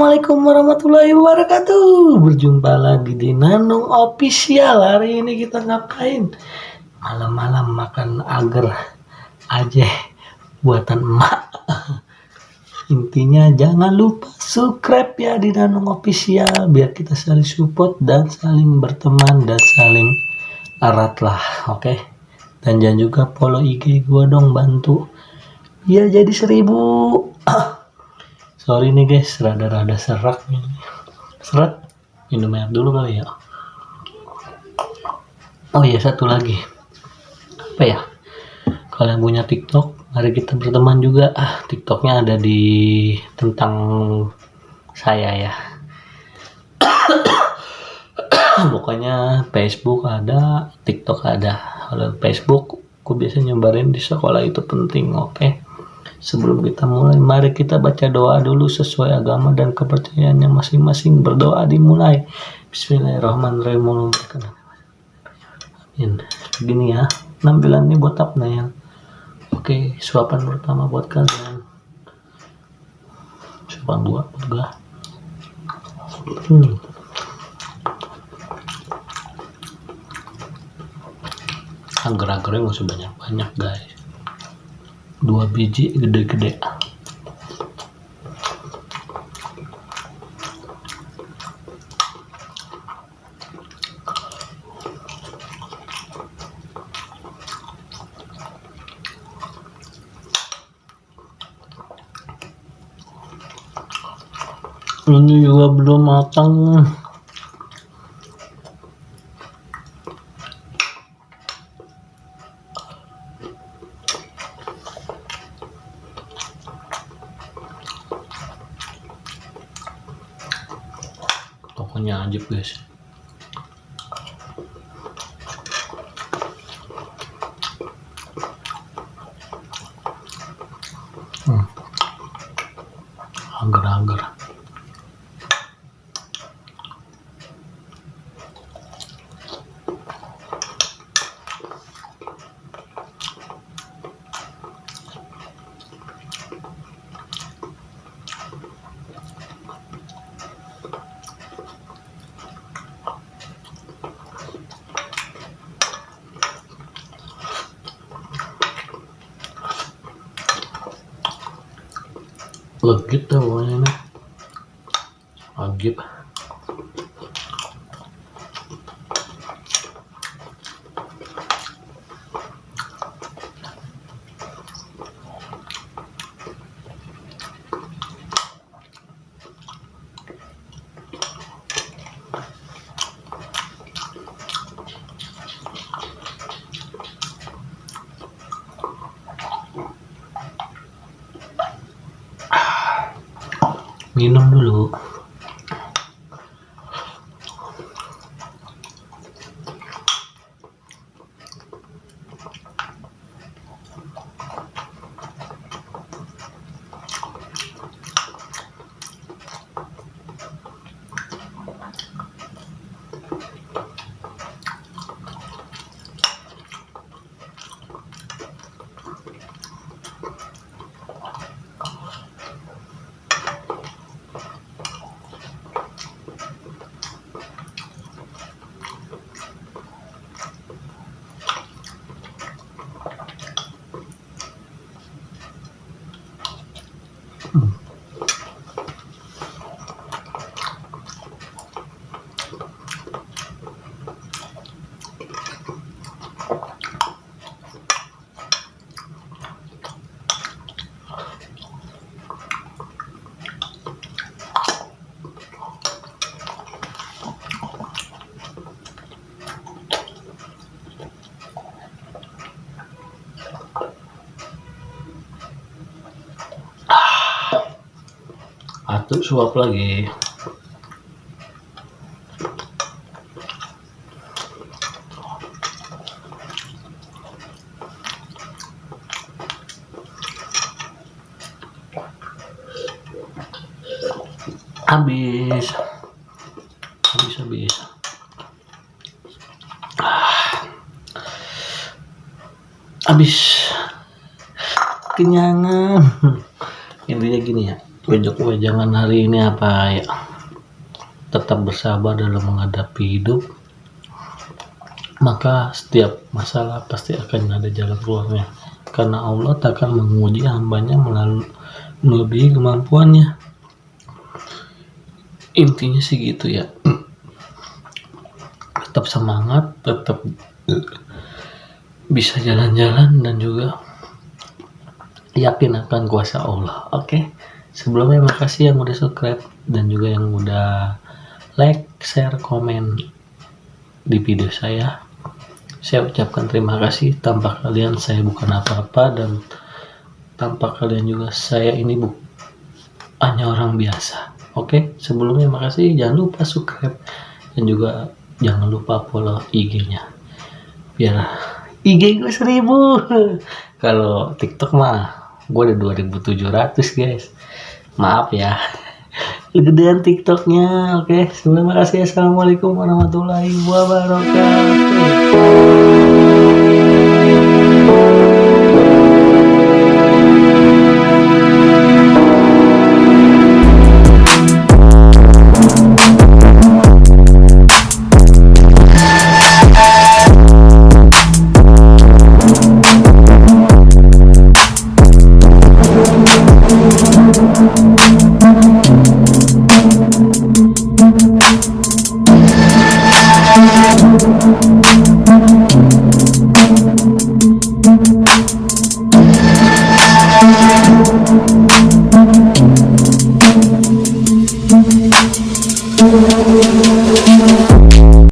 Assalamualaikum warahmatullahi wabarakatuh. Berjumpa lagi di Nanung Official. Hari ini kita ngapain? Malam-malam makan agar aja buatan emak. Intinya jangan lupa subscribe ya di Nanung Official biar kita saling support dan saling berteman dan saling erat lah, oke? Dan jangan juga follow IG gua dong, bantu biar jadi 1000. Sorry nih guys, rada-rada serak nih. Seret, minum air dulu kali ya. Oh iya, satu lagi. Apa ya? Kalian punya TikTok, mari kita berteman juga. TikToknya ada di tentang saya ya. Pokoknya Facebook ada, TikTok ada. Kalau Facebook, aku biasa nyebarin di sekolah itu penting, oke? Sebelum kita mulai, mari kita baca doa dulu sesuai agama dan kepercayaannya masing-masing. Berdoa dimulai. Bismillahirrahmanirrahim. Amin. Begini ya, nampilan ini buat thumbnail. Oke, suapan pertama buat kalian. Suapan buat gue. Agar-agarnya nggak usah banyak-banyak guys. 2 biji gede-gede. Ini juga belum matang. Pokoknya ajib guys. Agar-agar. Legit tuh pokoknya ini. Agib. Minum dulu. Atuh suap lagi. Habis. Habis kenyangan. Intinya gini ya, Wejangan hari ini apa ya? Tetap bersabar dalam menghadapi hidup, maka setiap masalah pasti akan ada jalan keluarnya, karena Allah takkan menguji hambanya melebihi kemampuannya. Intinya sih gitu ya. Tetap semangat, tetap bisa jalan-jalan, dan juga yakin akan kuasa Allah. Oke. Sebelumnya makasih yang udah subscribe dan juga yang udah like, share, komen di video saya. Saya ucapkan terima kasih. Tanpa kalian saya bukan apa-apa, dan tanpa kalian juga saya ini hanya orang biasa. Oke, sebelumnya makasih. Jangan lupa subscribe dan juga jangan lupa follow IG-nya. Biar IG gue 1000. Kalau TikTok mah gue udah 2700 guys. Maaf ya. Gedean TikToknya. Oke, terima kasih. Assalamualaikum warahmatullahi wabarakatuh.